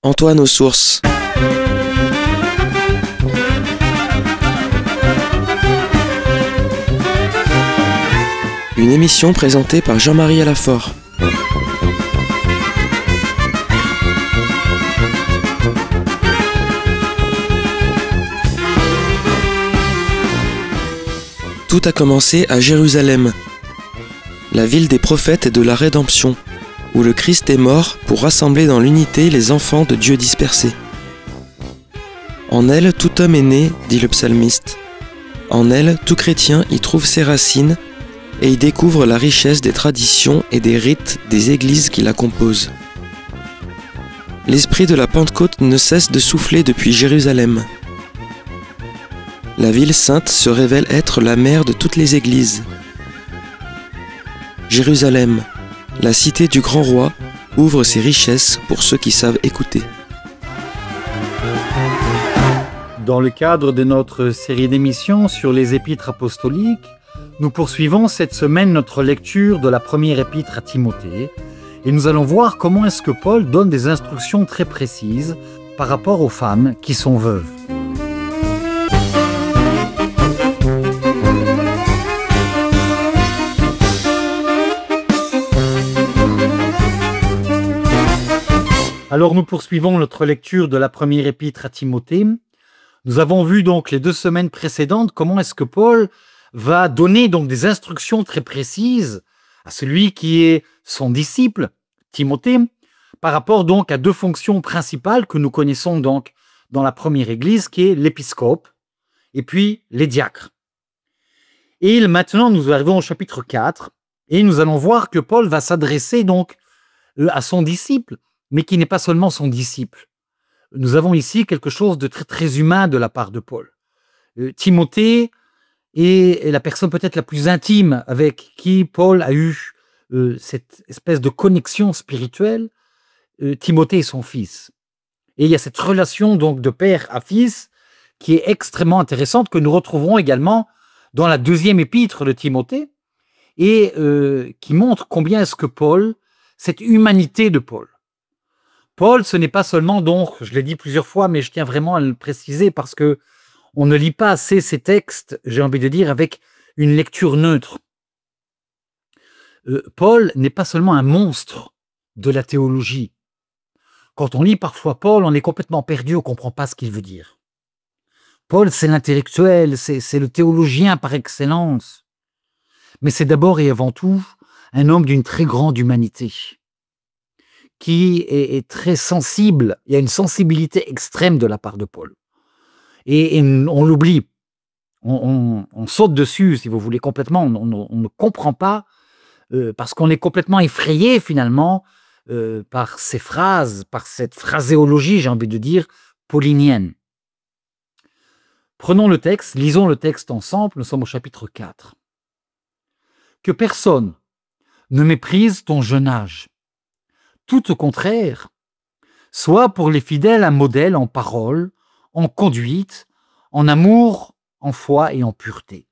Antoine aux sources. Une émission présentée par Jean-Marie Alafort. Tout a commencé à Jérusalem, la ville des prophètes et de la rédemption, où le Christ est mort pour rassembler dans l'unité les enfants de Dieu dispersés. En elle, tout homme est né, dit le psalmiste. En elle, tout chrétien y trouve ses racines et y découvre la richesse des traditions et des rites des églises qui la composent. L'esprit de la Pentecôte ne cesse de souffler depuis Jérusalem. La ville sainte se révèle être la mère de toutes les églises. Jérusalem, la cité du grand roi, ouvre ses richesses pour ceux qui savent écouter. Dans le cadre de notre série d'émissions sur les épîtres apostoliques, nous poursuivons cette semaine notre lecture de la première épître à Timothée et nous allons voir comment est-ce que Paul donne des instructions très précises par rapport aux femmes qui sont veuves. Alors nous poursuivons notre lecture de la première épître à Timothée. Nous avons vu donc les 2 semaines précédentes comment est-ce que Paul va donner donc des instructions très précises à celui qui est son disciple, Timothée, par rapport donc à 2 fonctions principales que nous connaissons donc dans la première église, qui est l'épiscope et puis les diacres. Et maintenant nous arrivons au chapitre 4 et nous allons voir que Paul va s'adresser donc à son disciple, mais qui n'est pas seulement son disciple. Nous avons ici quelque chose de très, très humain de la part de Paul. Timothée est la personne peut-être la plus intime avec qui Paul a eu cette espèce de connexion spirituelle. Timothée est son fils. Et il y a cette relation donc de père à fils qui est extrêmement intéressante, que nous retrouverons également dans la 2e épître de Timothée, et qui montre combien est-ce que Paul, cette humanité de Paul, ce n'est pas seulement donc, je l'ai dit plusieurs fois, mais je tiens vraiment à le préciser parce que on ne lit pas assez ces textes, j'ai envie de dire, avec une lecture neutre. Paul n'est pas seulement un monstre de la théologie. Quand on lit parfois Paul, on est complètement perdu, on ne comprend pas ce qu'il veut dire. Paul, c'est l'intellectuel, c'est le théologien par excellence. Mais c'est d'abord et avant tout un homme d'une très grande humanité, qui est très sensible. Il y a une sensibilité extrême de la part de Paul. Et on l'oublie. On saute dessus, si vous voulez, complètement. On ne comprend pas, parce qu'on est complètement effrayé, finalement, par ces phrases, par cette phraséologie, j'ai envie de dire, paulinienne. Prenons le texte, lisons le texte ensemble. Nous sommes au chapitre 4. Que personne ne méprise ton jeune âge. Tout au contraire, sois pour les fidèles un modèle en parole, en conduite, en amour, en foi et en pureté.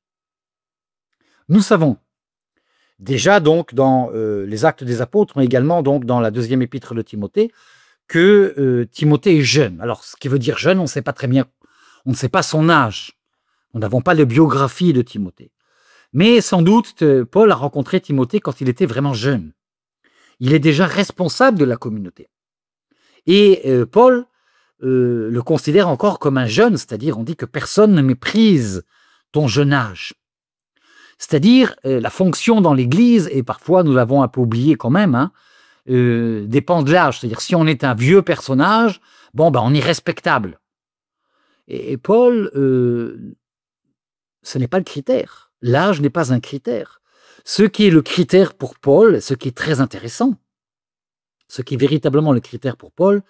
Nous savons déjà donc dans les Actes des Apôtres, mais également donc dans la 2e épître de Timothée, que Timothée est jeune. Alors, ce qui veut dire jeune, on ne sait pas très bien, on ne sait pas son âge. Nous n'avons pas de biographie de Timothée. Mais sans doute, Paul a rencontré Timothée quand il était vraiment jeune. Il est déjà responsable de la communauté. Et Paul le considère encore comme un jeune, c'est-à-dire on dit que personne ne méprise ton jeune âge. C'est-à-dire la fonction dans l'Église, et parfois nous l'avons un peu oublié quand même, dépend de l'âge. C'est-à-dire si on est un vieux personnage, on est respectable. Et Paul, ce n'est pas le critère. L'âge n'est pas un critère. Ce qui est le critère pour Paul, ce qui est très intéressant, ce qui est véritablement le critère pour Paul,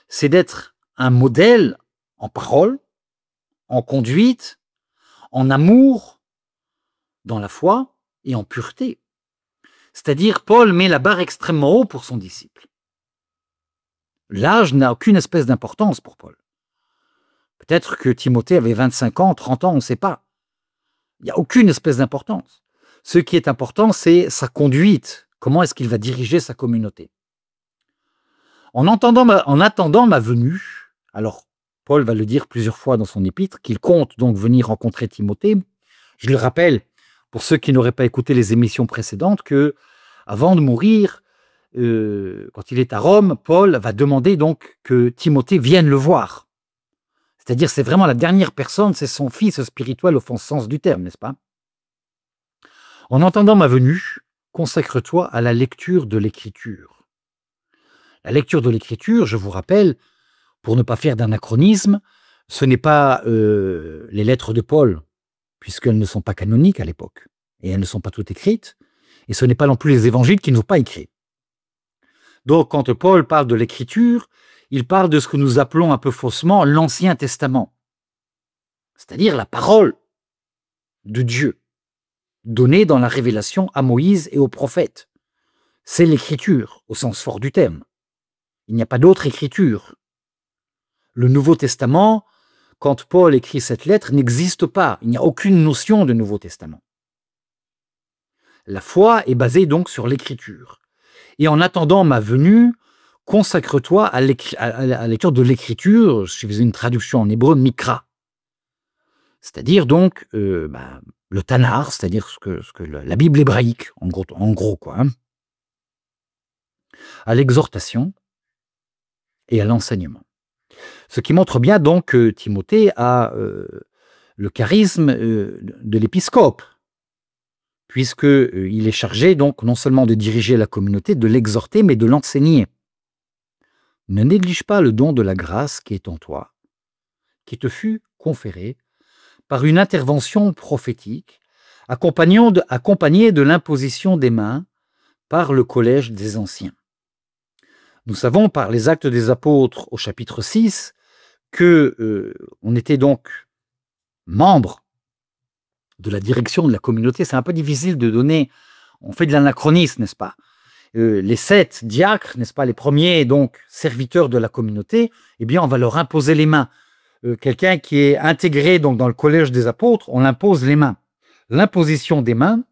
c'est d'être un modèle en parole, en conduite, en amour, dans la foi et en pureté. C'est-à-dire, Paul met la barre extrêmement haut pour son disciple. L'âge n'a aucune espèce d'importance pour Paul. Peut-être que Timothée avait 25 ans, 30 ans, on ne sait pas. Il n'y a aucune espèce d'importance. Ce qui est important, c'est sa conduite. Comment est-ce qu'il va diriger sa communauté? En attendant ma venue, alors Paul va le dire plusieurs fois dans son épître, qu'il compte donc venir rencontrer Timothée. Je le rappelle, pour ceux qui n'auraient pas écouté les émissions précédentes, que avant de mourir, quand il est à Rome, Paul va demander donc que Timothée vienne le voir. C'est-à-dire, c'est vraiment la dernière personne, c'est son fils spirituel au sens du terme, n'est-ce pas? En attendant ma venue, consacre-toi à la lecture de l'Écriture. La lecture de l'Écriture, je vous rappelle, pour ne pas faire d'anachronisme, ce n'est pas les lettres de Paul, puisqu'elles ne sont pas canoniques à l'époque, et elles ne sont pas toutes écrites, et ce n'est pas non plus les évangiles qui ne sont pas écrits. Donc, quand Paul parle de l'Écriture, il parle de ce que nous appelons un peu faussement l'Ancien Testament, c'est-à-dire la parole de Dieu, donnée dans la révélation à Moïse et aux prophètes. C'est l'Écriture, au sens fort du terme. Il n'y a pas d'autre écriture. Le Nouveau Testament, quand Paul écrit cette lettre, n'existe pas. Il n'y a aucune notion de Nouveau Testament. La foi est basée donc sur l'Écriture. Et en attendant ma venue, consacre-toi à la lecture de l'Écriture, je faisais une traduction en hébreu, mikra. C'est-à-dire donc le Tanar, c'est-à-dire ce que la Bible hébraïque, en gros quoi, hein, à l'exhortation et à l'enseignement. Ce qui montre bien donc que Timothée a le charisme de l'épiscope, puisqu'il est chargé donc non seulement de diriger la communauté, de l'exhorter, mais de l'enseigner. Ne néglige pas le don de la grâce qui est en toi, qui te fut conféré par une intervention prophétique, accompagnée de l'imposition des mains par le collège des anciens. Nous savons par les Actes des Apôtres au chapitre 6 que on était donc membre de la direction de la communauté. C'est un peu difficile de donner, on fait de l'anachronisme, n'est-ce pas? Les 7 diacres, n'est-ce pas, les premiers donc serviteurs de la communauté, eh bien on va leur imposer les mains. Quelqu'un qui est intégré donc dans le collège des apôtres, on l'impose les mains. L'imposition des mains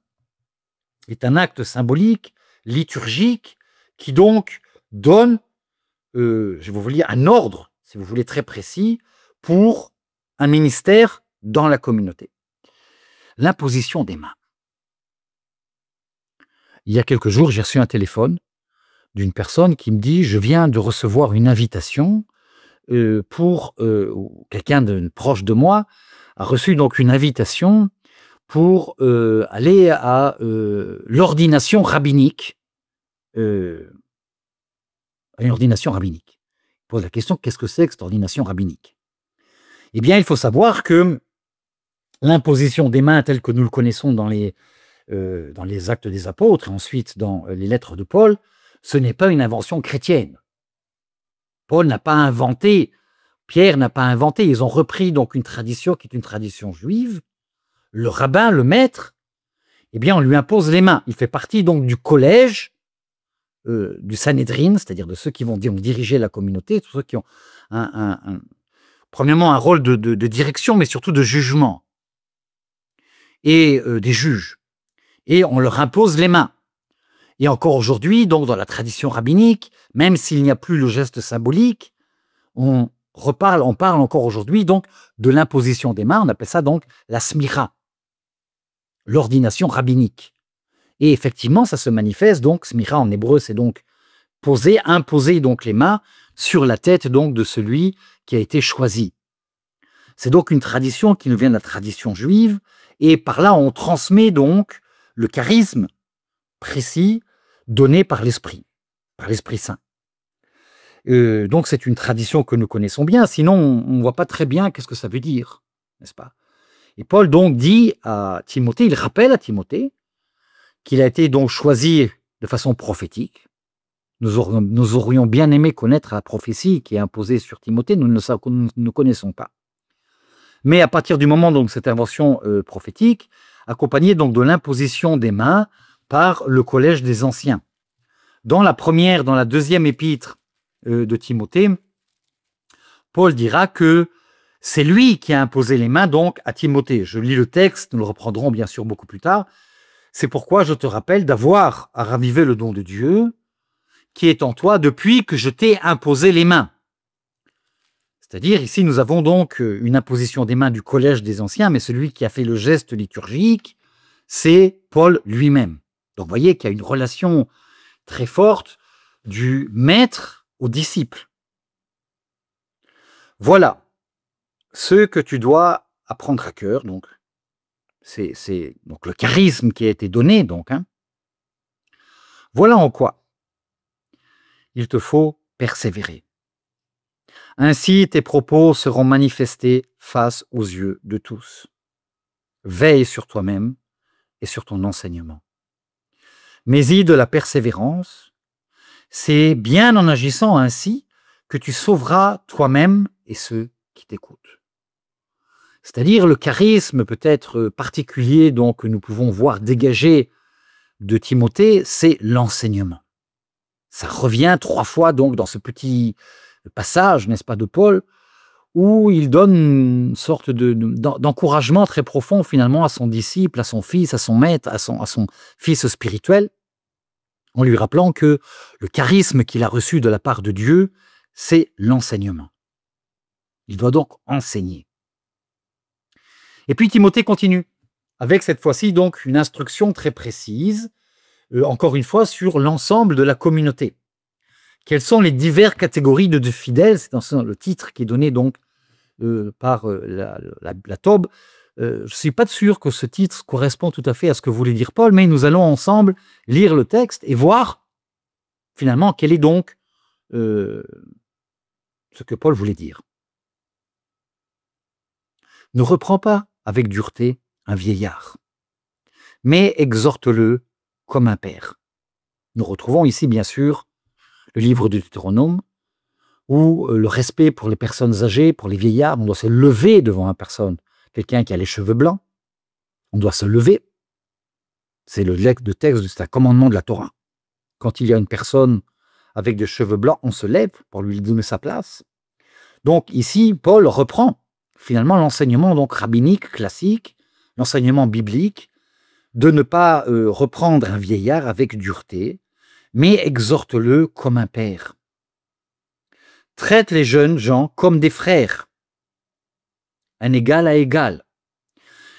est un acte symbolique, liturgique, qui donc donne, je vais vous lire, un ordre, si vous voulez, très précis, pour un ministère dans la communauté. L'imposition des mains. Il y a quelques jours, j'ai reçu un téléphone d'une personne qui me dit « Je viens de recevoir une invitation pour quelqu'un de proche de moi a reçu donc une invitation pour aller à l'ordination rabbinique. Une ordination rabbinique. Il pose la question, qu'est-ce que c'est que cette ordination rabbinique? Eh bien, il faut savoir que l'imposition des mains telle que nous le connaissons dans les Actes des Apôtres et ensuite dans les lettres de Paul, ce n'est pas une invention chrétienne. Paul n'a pas inventé, Pierre n'a pas inventé, ils ont repris donc une tradition qui est une tradition juive. Le rabbin, le maître, eh bien on lui impose les mains. Il fait partie donc du collège du Sanhédrin, c'est-à-dire de ceux qui vont diriger la communauté, tous ceux qui ont premièrement un rôle de direction, mais surtout de jugement, et des juges. Et on leur impose les mains. Et encore aujourd'hui, donc dans la tradition rabbinique, même s'il n'y a plus le geste symbolique, on parle encore aujourd'hui donc de l'imposition des mains. On appelle ça donc la smira, l'ordination rabbinique. Et effectivement, ça se manifeste donc, smira en hébreu, c'est donc imposer donc les mains sur la tête donc de celui qui a été choisi. C'est donc une tradition qui nous vient de la tradition juive, et par là on transmet donc le charisme précis donné par l'Esprit Saint. Donc c'est une tradition que nous connaissons bien, sinon on ne voit pas très bien qu'est-ce que ça veut dire, n'est-ce pas? Et Paul donc dit à Timothée, il rappelle à Timothée qu'il a été donc choisi de façon prophétique. Nous aurions bien aimé connaître la prophétie qui est imposée sur Timothée, nous ne connaissons pas. Mais à partir du moment donc cette invention prophétique, accompagnée donc de l'imposition des mains par le collège des anciens. Dans la deuxième épître de Timothée, Paul dira que c'est lui qui a imposé les mains donc à Timothée. Je lis le texte, nous le reprendrons bien sûr beaucoup plus tard. C'est pourquoi je te rappelle d'avoir à raviver le don de Dieu qui est en toi depuis que je t'ai imposé les mains. C'est-à-dire, ici, nous avons donc une imposition des mains du collège des anciens, mais celui qui a fait le geste liturgique, c'est Paul lui-même. Donc, vous voyez qu'il y a une relation très forte du maître au disciple. Voilà ce que tu dois apprendre à cœur. Donc, c'est donc le charisme qui a été donné. Donc, voilà en quoi il te faut persévérer. Ainsi, tes propos seront manifestés face aux yeux de tous. Veille sur toi-même et sur ton enseignement. Mais-y de la persévérance, c'est bien en agissant ainsi que tu sauveras toi-même et ceux qui t'écoutent. C'est-à-dire le charisme peut-être particulier donc, que nous pouvons voir dégager de Timothée, c'est l'enseignement. Ça revient 3 fois donc dans ce petit passage, n'est-ce pas, de Paul, où il donne une sorte d'encouragement très profond finalement à son disciple, à son fils, à son maître, à son fils spirituel, en lui rappelant que le charisme qu'il a reçu de la part de Dieu, c'est l'enseignement. Il doit donc enseigner. Et puis Timothée continue, avec cette fois-ci donc une instruction très précise, encore une fois sur l'ensemble de la communauté. Quelles sont les diverses catégories de fidèles? C'est dans le titre qui est donné donc par la Tob. Je ne suis pas sûr que ce titre correspond tout à fait à ce que voulait dire Paul, mais nous allons ensemble lire le texte et voir finalement quel est donc ce que Paul voulait dire. Ne reprends pas avec dureté un vieillard, mais exhorte-le comme un père. Nous retrouvons ici bien sûr le livre du Deutéronome, où le respect pour les personnes âgées, pour les vieillards, on doit se lever devant une personne. Quelqu'un qui a les cheveux blancs, on doit se lever. C'est le texte, c'est un commandement de la Torah. Quand il y a une personne avec des cheveux blancs, on se lève pour lui donner sa place. Donc ici, Paul reprend finalement l'enseignement donc rabbinique classique, l'enseignement biblique, de ne pas reprendre un vieillard avec dureté, mais exhorte-le comme un père. Traite les jeunes gens comme des frères, un égal à égal.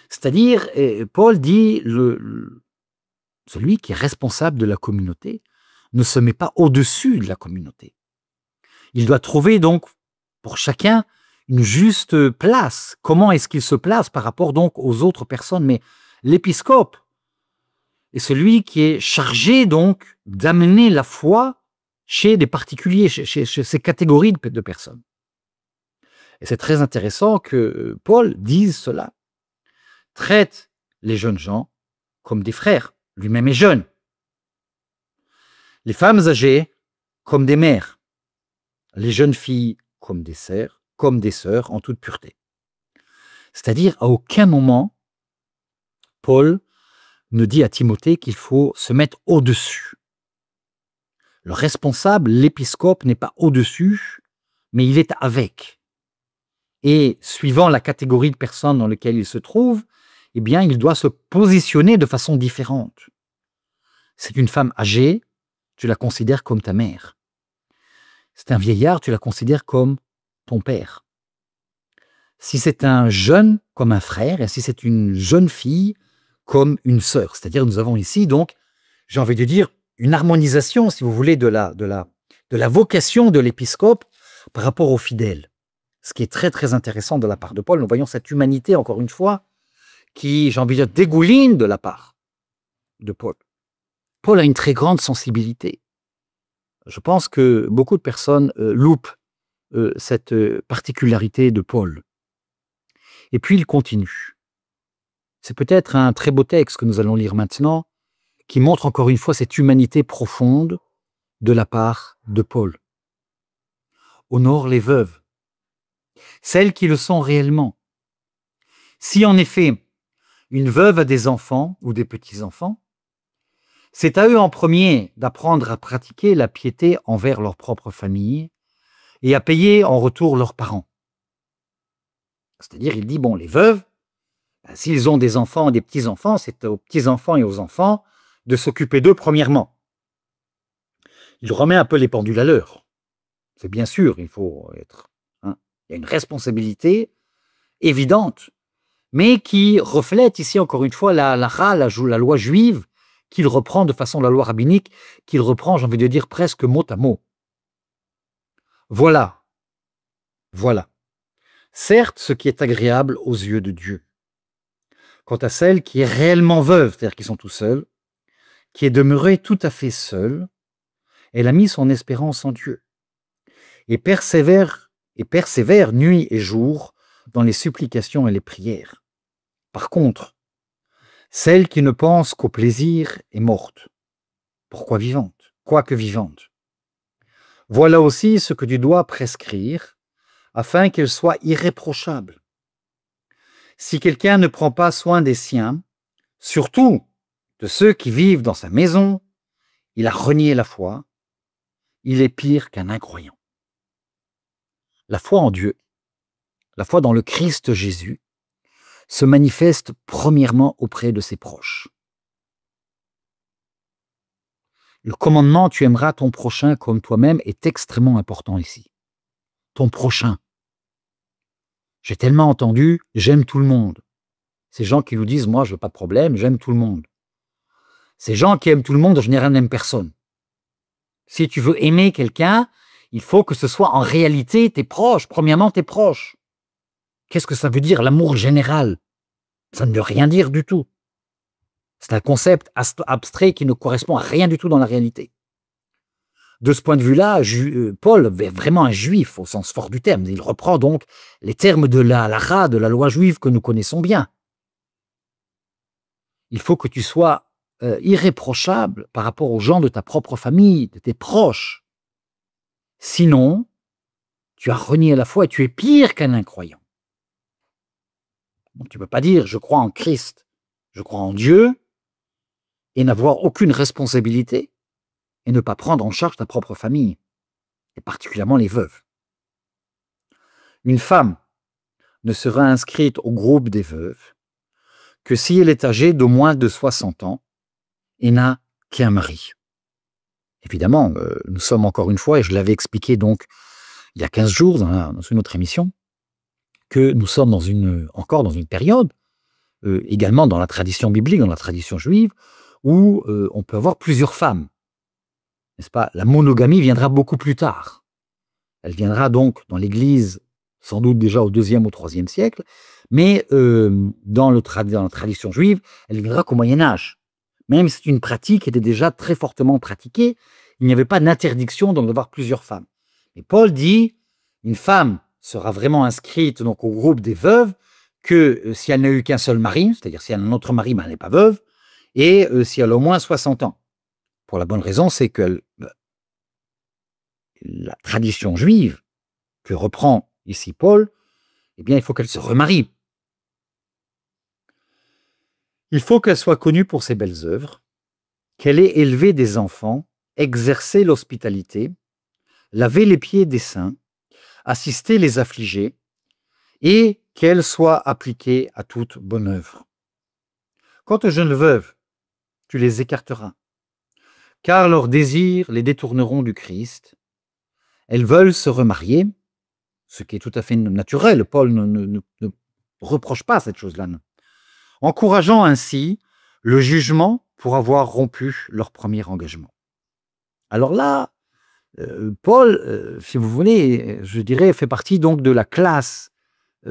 C'est-à-dire, Paul dit, celui qui est responsable de la communauté ne se met pas au-dessus de la communauté. Il doit trouver donc pour chacun une juste place. Comment est-ce qu'il se place par rapport donc aux autres personnes? Mais l'épiscope est celui qui est chargé donc d'amener la foi chez des particuliers, chez ces catégories de personnes. Et c'est très intéressant que Paul dise cela. Traite les jeunes gens comme des frères. Lui-même est jeune. Les femmes âgées comme des mères. Les jeunes filles comme des sœurs en toute pureté. C'est-à-dire, à aucun moment, Paul ne dit à Timothée qu'il faut se mettre au-dessus. Le responsable, l'épiscope, n'est pas au-dessus, mais il est avec. Et suivant la catégorie de personnes dans laquelle il se trouve, eh bien, il doit se positionner de façon différente. C'est une femme âgée, tu la considères comme ta mère. C'est un vieillard, tu la considères comme ton père. Si c'est un jeune, comme un frère, et si c'est une jeune fille, comme une sœur. C'est-à-dire, nous avons ici, donc, j'ai envie de dire, une harmonisation, si vous voulez, de la vocation de l'épiscope par rapport aux fidèles. Ce qui est très, très intéressant de la part de Paul. Nous voyons cette humanité, encore une fois, qui, j'ai envie de dire, dégouline de la part de Paul. Paul a une très grande sensibilité. Je pense que beaucoup de personnes loupent cette particularité de Paul. Et puis il continue. C'est peut-être un très beau texte que nous allons lire maintenant, qui montre encore une fois cette humanité profonde de la part de Paul. Honore les veuves, celles qui le sont réellement. Si en effet, une veuve a des enfants ou des petits-enfants, c'est à eux en premier d'apprendre à pratiquer la piété envers leur propre famille et à payer en retour leurs parents. C'est-à-dire, il dit, bon, les veuves, s'ils ont des enfants, des petits-enfants, c'est aux petits-enfants et aux enfants de s'occuper d'eux premièrement. Il remet un peu les pendules à l'heure. C'est bien sûr, il faut être... hein, il y a une responsabilité évidente, mais qui reflète ici encore une fois la loi juive, qu'il reprend de façon la loi rabbinique, qu'il reprend, j'ai envie de dire, presque mot à mot. Voilà. Certes, ce qui est agréable aux yeux de Dieu. Quant à celle qui est réellement veuve, c'est-à-dire qui sont tout seuls, qui est demeurée tout à fait seule, elle a mis son espérance en Dieu et persévère nuit et jour dans les supplications et les prières. Par contre, celle qui ne pense qu'au plaisir est morte. Pourquoi vivante? Quoique vivante. Voilà aussi ce que tu dois prescrire, afin qu'elle soit irréprochable. Si quelqu'un ne prend pas soin des siens, surtout de ceux qui vivent dans sa maison, il a renié la foi, il est pire qu'un incroyant. La foi en Dieu, la foi dans le Christ Jésus, se manifeste premièrement auprès de ses proches. Le commandement « tu aimeras ton prochain comme toi-même » est extrêmement important ici. Ton prochain. J'ai tellement entendu « j'aime tout le monde ». Ces gens qui nous disent « moi je veux pas de problème, j'aime tout le monde ». Ces gens qui aiment tout le monde, en général, n'aiment personne. Si tu veux aimer quelqu'un, il faut que ce soit en réalité tes proches. Premièrement, tes proches. Qu'est-ce que ça veut dire, l'amour général? Ça ne veut rien dire du tout. C'est un concept abstrait qui ne correspond à rien du tout dans la réalité. De ce point de vue-là, Paul est vraiment un juif au sens fort du terme. Il reprend donc les termes de la halakha, de la loi juive que nous connaissons bien. Il faut que tu sois irréprochable par rapport aux gens de ta propre famille, de tes proches. Sinon, tu as renié la foi et tu es pire qu'un incroyant. Donc, tu ne peux pas dire « je crois en Christ, je crois en Dieu » et n'avoir aucune responsabilité et ne pas prendre en charge ta propre famille, et particulièrement les veuves. Une femme ne sera inscrite au groupe des veuves que si elle est âgée de moins de 60 ans et n'a qu'un mari. Évidemment, nous sommes encore une fois, et je l'avais expliqué donc il y a 15 jours dans une autre émission, que nous sommes encore dans une période, également dans la tradition biblique, dans la tradition juive, où on peut avoir plusieurs femmes. N'est-ce pas? La monogamie viendra beaucoup plus tard. Elle viendra donc dans l'Église, sans doute déjà au 2e ou 3e siècle, mais dans la tradition juive, elle viendra qu'au Moyen-Âge. Même si c'est une pratique qui était déjà très fortement pratiquée, il n'y avait pas d'interdiction d'en avoir plusieurs femmes. Et Paul dit, une femme sera vraiment inscrite donc au groupe des veuves que si elle n'a eu qu'un seul mari, c'est-à-dire si elle a un autre mari, mais elle n'est pas veuve, et si elle a au moins 60 ans. Pour la bonne raison, c'est que la tradition juive que reprend ici Paul, eh bien, il faut qu'elle se remarie. Il faut qu'elle soit connue pour ses belles œuvres, qu'elle ait élevé des enfants, exercé l'hospitalité, lavé les pieds des saints, assisté les affligés, et qu'elle soit appliquée à toute bonne œuvre. Quant aux jeunes veuves, tu les écarteras, car leurs désirs les détourneront du Christ. Elles veulent se remarier, ce qui est tout à fait naturel. Paul ne reproche pas cette chose-là, encourageant ainsi le jugement pour avoir rompu leur premier engagement. Alors là, Paul, si vous voulez, je dirais, fait partie donc de la classe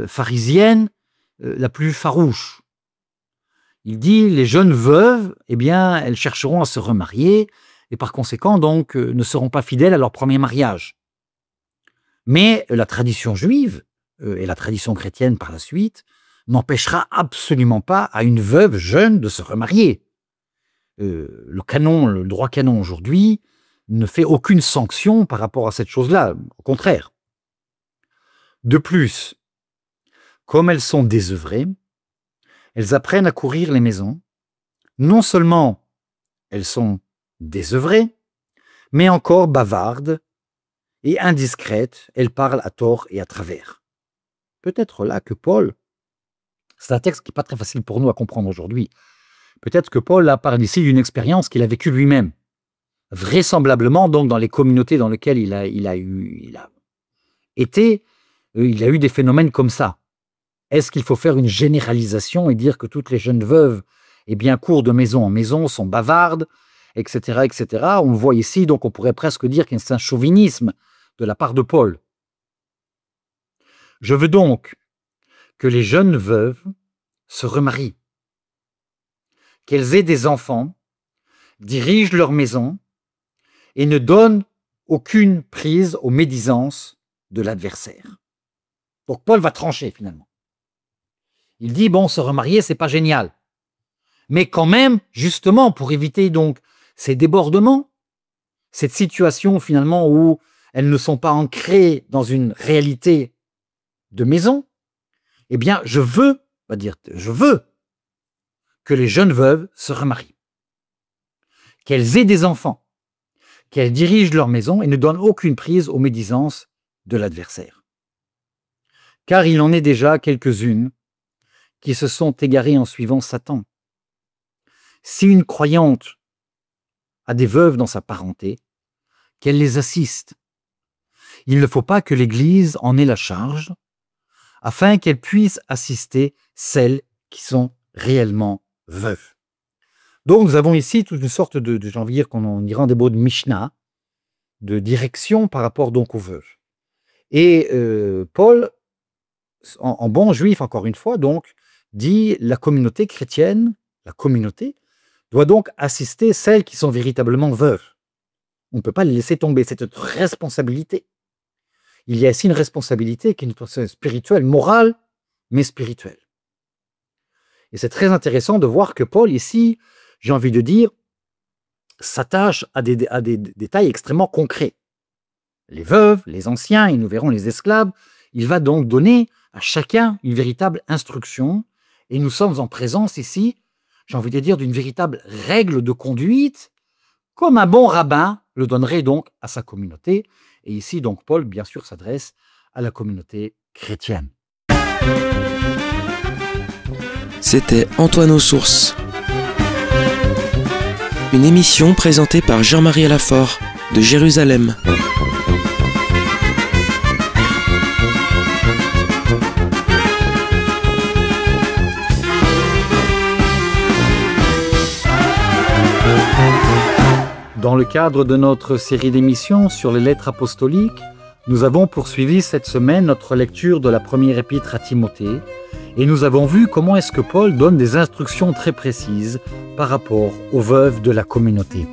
pharisienne la plus farouche. Il dit, les jeunes veuves, eh bien, elles chercheront à se remarier et par conséquent, donc, ne seront pas fidèles à leur premier mariage. Mais la tradition juive et la tradition chrétienne par la suite n'empêchera absolument pas à une veuve jeune de se remarier. Le droit canon aujourd'hui ne fait aucune sanction par rapport à cette chose-là, au contraire. De plus, comme elles sont désœuvrées, elles apprennent à courir les maisons. Non seulement elles sont désœuvrées, mais encore bavardes et indiscrètes, elles parlent à tort et à travers. Peut-être là que Paul, c'est un texte qui n'est pas très facile pour nous à comprendre aujourd'hui, peut-être que Paul parle ici d'une expérience qu'il a vécue lui-même. vraisemblablement, donc, dans les communautés dans lesquelles il a été, il a eu des phénomènes comme ça. Est-ce qu'il faut faire une généralisation et dire que toutes les jeunes veuves, eh bien, courent de maison en maison, sont bavardes, etc., etc. On le voit ici, donc on pourrait presque dire qu'il y a un chauvinisme de la part de Paul. Je veux donc que les jeunes veuves se remarient, qu'elles aient des enfants, dirigent leur maison et ne donnent aucune prise aux médisances de l'adversaire. Donc Paul va trancher finalement. Il dit, bon, se remarier, c'est pas génial. Mais quand même, justement, pour éviter donc ces débordements, cette situation finalement où elles ne sont pas ancrées dans une réalité de maison, eh bien, je veux que les jeunes veuves se remarient, qu'elles aient des enfants, qu'elles dirigent leur maison et ne donnent aucune prise aux médisances de l'adversaire. Car il en est déjà quelques-unes qui se sont égarées en suivant Satan. Si une croyante a des veuves dans sa parenté, qu'elle les assiste. Il ne faut pas que l'Église en ait la charge, afin qu'elle puisse assister celles qui sont réellement veuves. Donc nous avons ici toute une sorte de j'ai envie de dire qu'on ira en des mots de Mishnah, de direction par rapport donc aux veuves. Et Paul, en bon juif encore une fois, donc, dit la communauté chrétienne, la communauté, doit donc assister celles qui sont véritablement veuves. On ne peut pas les laisser tomber, c'est notre responsabilité. Il y a ici une responsabilité qui est une responsabilité spirituelle, morale, mais spirituelle. Et c'est très intéressant de voir que Paul, ici, j'ai envie de dire, s'attache à des détails extrêmement concrets. Les veuves, les anciens, et nous verrons les esclaves, il va donc donner à chacun une véritable instruction, et nous sommes en présence ici, j'ai envie de dire, d'une véritable règle de conduite, comme un bon rabbin le donnerait donc à sa communauté. Et ici, donc, Paul, bien sûr, s'adresse à la communauté chrétienne. C'était Antoine aux Sources. Une émission présentée par Jean-Marie Alafort de Jérusalem. Dans le cadre de notre série d'émissions sur les lettres apostoliques, nous avons poursuivi cette semaine notre lecture de la première épître à Timothée et nous avons vu comment est-ce que Paul donne des instructions très précises par rapport aux veuves de la communauté.